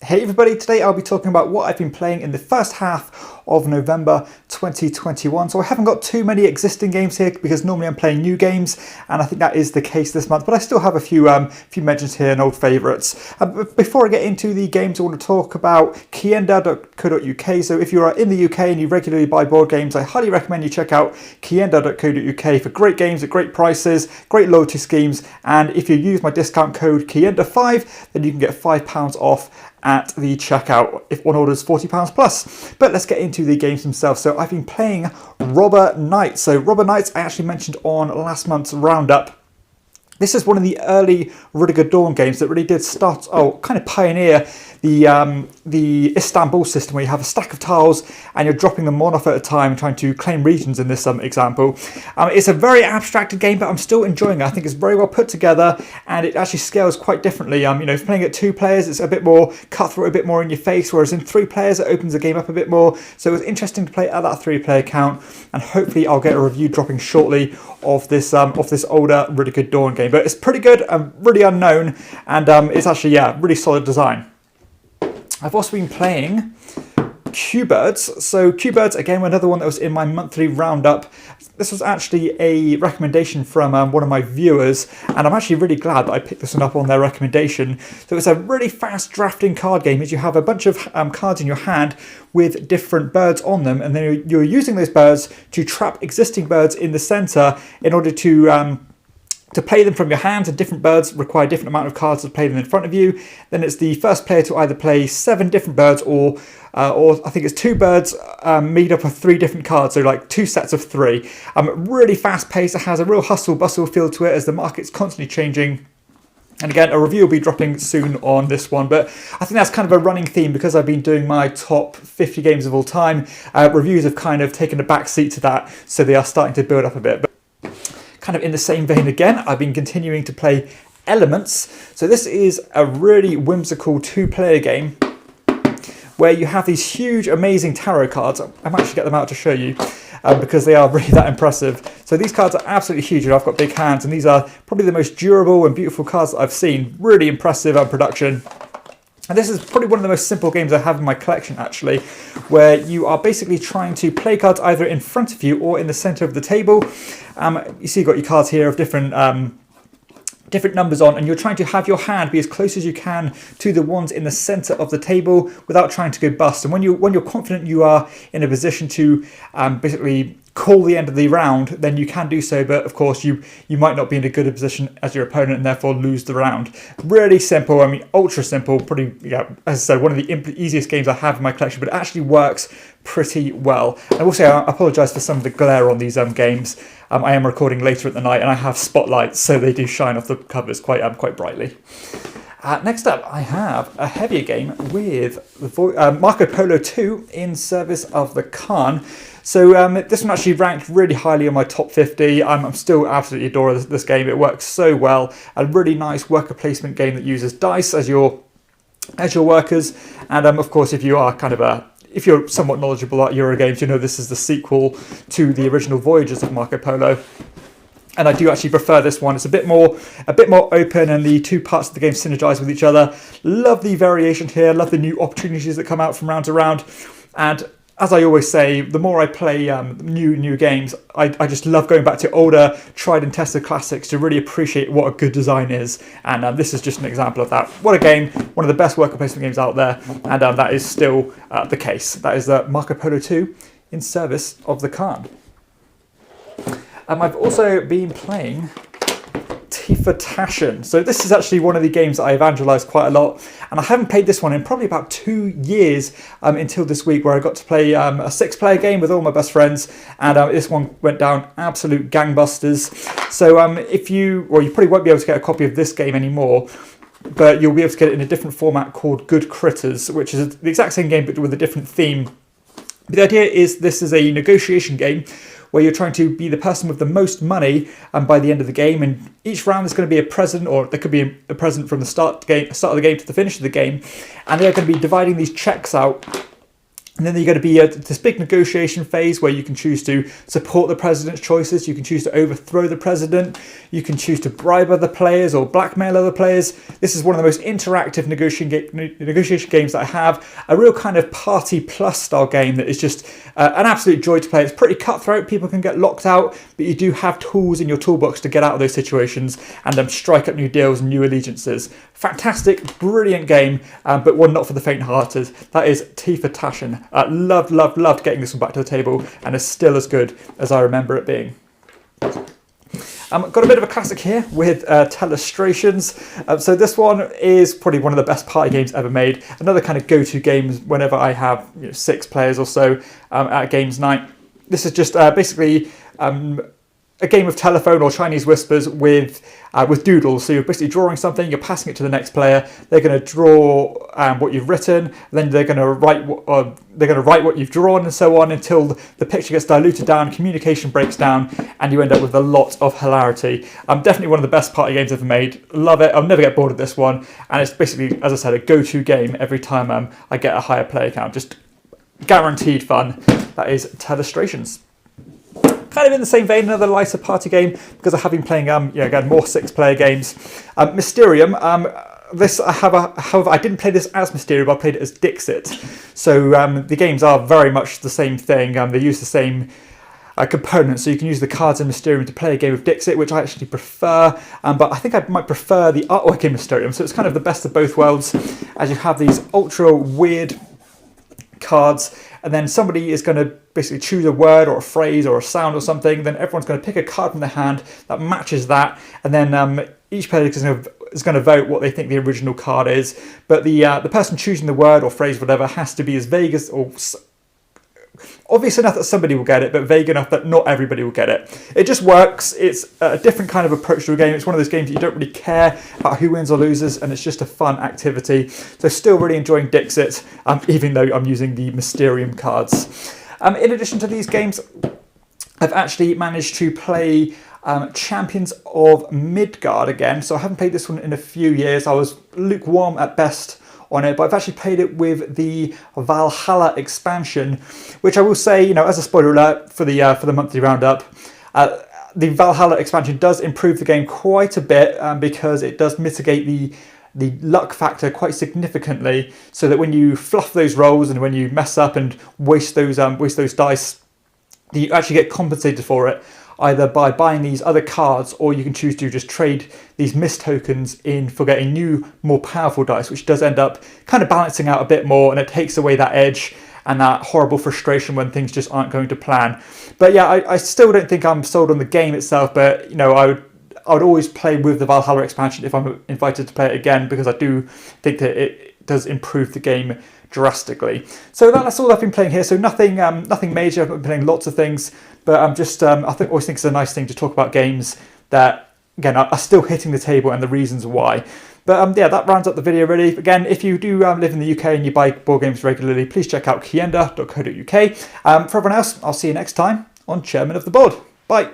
Hey everybody, today I'll be talking about what I've been playing in the first half of November 2021. So I haven't got too many existing games here because normally I'm playing new games, and I think that is the case this month, but I still have a few mentions here and old favourites. But before I get into the games, I want to talk about kienda.co.uk. So if you are in the UK and you regularly buy board games, I highly recommend you check out kienda.co.uk for great games at great prices, great loyalty schemes, and if you use my discount code Kienda5, then you can get £5 off at the checkout if one orders £40 plus. But let's get into the games themselves. So I've been playing Robber Knights. So Robber Knights I actually mentioned on last month's roundup. This is one of the early Rudiger Dawn games that really did start, kind of pioneer the Istanbul system, where you have a stack of tiles and you're dropping them one off at a time, trying to claim regions in this example. It's a very abstracted game, but I'm still enjoying it. I think it's very well put together, and it actually scales quite differently. If playing at 2 players, it's a bit more cutthroat, a bit more in your face, whereas in 3 players, it opens the game up a bit more. So it was interesting to play at that 3-player count, and hopefully I'll get a review dropping shortly of this older Rudiger Dawn game. But it's pretty good and really unknown, and it's actually, really solid design. I've also been playing Q-Birds. So Q-Birds, again, another one that was in my monthly roundup. This was actually a recommendation from one of my viewers, and I'm actually really glad that I picked this one up on their recommendation. So it's a really fast drafting card game, as you have a bunch of cards in your hand with different birds on them, and then you're using those birds to trap existing birds in the center in order to play them from your hands, and different birds require a different amount of cards to play them in front of you. Then it's the first player to either play 7 different birds or I think it's 2 birds made up of 3 different cards, so like 2 sets of 3. Really fast paced, it has a real hustle bustle feel to it as the market's constantly changing. And again, a review will be dropping soon on this one, but I think that's kind of a running theme because I've been doing my top 50 games of all time. Reviews have kind of taken a back seat to that, so they are starting to build up a bit. But kind of in the same vein again, I've been continuing to play Elements. So this is a really whimsical 2-player game where you have these huge, amazing tarot cards. I might actually get them out to show you because they are really that impressive. So these cards are absolutely huge, and I've got big hands, and these are probably the most durable and beautiful cards that I've seen. Really impressive production. And this is probably one of the most simple games I have in my collection, actually, where you are basically trying to play cards either in front of you or in the center of the table. You see you've got your cards here of different numbers on, and you're trying to have your hand be as close as you can to the ones in the center of the table without trying to go bust. And when you're confident you are in a position to basically call the end of the round, then you can do so, but of course you might not be in a good position as your opponent and therefore lose the round. Really simple, ultra simple, pretty, as I said, one of the easiest games I have in my collection, but it actually works pretty well. And I will say I apologise for some of the glare on these games. I am recording later at the night, and I have spotlights, so they do shine off the covers quite brightly. Next up, I have a heavier game with Marco Polo II in Service of the Khan. So this one actually ranked really highly on my top 50. I'm still absolutely adore this game. It works so well. A really nice worker placement game that uses dice as your workers. And of course, if you are if you're somewhat knowledgeable about Euro games, you know this is the sequel to the original Voyages of Marco Polo. And I do actually prefer this one. It's a bit more open, and the 2 parts of the game synergize with each other. Love the variation here. Love the new opportunities that come out from round to round. And as I always say, the more I play new games, I just love going back to older, tried and tested classics to really appreciate what a good design is. And this is just an example of that. What a game! One of the best worker placement games out there, and that is still the case. That is Marco Polo II in Service of the Khan. I've also been playing Tashan. So this is actually one of the games that I evangelized quite a lot, and I haven't played this one in probably about 2 years until this week, where I got to play a 6-player game with all my best friends, and this one went down absolute gangbusters. So you probably won't be able to get a copy of this game anymore, but you'll be able to get it in a different format called Good Critters, which is the exact same game but with a different theme. But the idea is this is a negotiation game where you're trying to be the person with the most money by the end of the game, and each round there's going to be a present, or there could be a present from the start of the game to the finish of the game, and they're going to be dividing these checks out And then you're going to be this big negotiation phase where you can choose to support the president's choices, you can choose to overthrow the president, you can choose to bribe other players or blackmail other players. This is one of the most interactive negotiation games that I have. A real kind of party plus style game that is just an absolute joy to play. It's pretty cutthroat, people can get locked out, but you do have tools in your toolbox to get out of those situations and strike up new deals and new allegiances. Fantastic, brilliant game, but one not for the faint-hearted. That is T for Tashan. Loved getting this one back to the table, and is still as good as I remember it being. Got a bit of a classic here with Telestrations. So this one is probably one of the best party games ever made. Another kind of go-to game whenever I have 6 players or so at games night. This is just basically a game of telephone or Chinese whispers with doodles. So you're basically drawing something, you're passing it to the next player. They're going to draw what you've written, then they're going to write what you've drawn, and so on until the picture gets diluted down, communication breaks down, and you end up with a lot of hilarity. Definitely one of the best party games ever made. Love it. I'll never get bored of this one, and it's basically, as I said, a go-to game every time I get a higher player count. Just guaranteed fun. That is Telestrations. Kind of in the same vein, another lighter party game, because I have been playing again more 6-player games. Mysterium. However, I didn't play this as Mysterium, I played it as Dixit. So the games are very much the same thing. They use the same components, so you can use the cards in Mysterium to play a game of Dixit, which I actually prefer, but I think I might prefer the artwork in Mysterium. So it's kind of the best of both worlds, as you have these ultra weird cards, and then somebody is going to basically choose a word or a phrase or a sound or something. Then everyone's going to pick a card from their hand that matches that, and then each player is going to vote what they think the original card is. But the person choosing the word or phrase, whatever, has to be as vague as, or obvious enough that somebody will get it, but vague enough that not everybody will get it. It just works. It's a different kind of approach to a game. It's one of those games that you don't really care about who wins or loses, and it's just a fun activity. So still really enjoying Dixit, even though I'm using the Mysterium cards. In addition to these games, I've actually managed to play Champions of Midgard again. So I haven't played this one in a few years. I was lukewarm at best on it, but I've actually played it with the Valhalla expansion, which I will say, as a spoiler alert for the monthly roundup, the Valhalla expansion does improve the game quite a bit, because it does mitigate the luck factor quite significantly, so that when you fluff those rolls and when you mess up and waste those dice, you actually get compensated for it, either by buying these other cards, or you can choose to just trade these mist tokens in for getting new, more powerful dice, which does end up kind of balancing out a bit more, and it takes away that edge and that horrible frustration when things just aren't going to plan. But yeah, I still don't think I'm sold on the game itself, but I would always play with the Valhalla expansion if I'm invited to play it again, because I do think that it does improve the game drastically. So that's all I've been playing here. So nothing major. I've been playing lots of things, but I'm just I always think it's a nice thing to talk about games that, again, are still hitting the table and the reasons why. But yeah, that rounds up the video really. Again, if you do live in the UK and you buy board games regularly, please check out kienda.co.uk. For everyone else, I'll see you next time on Chairman of the Board. Bye.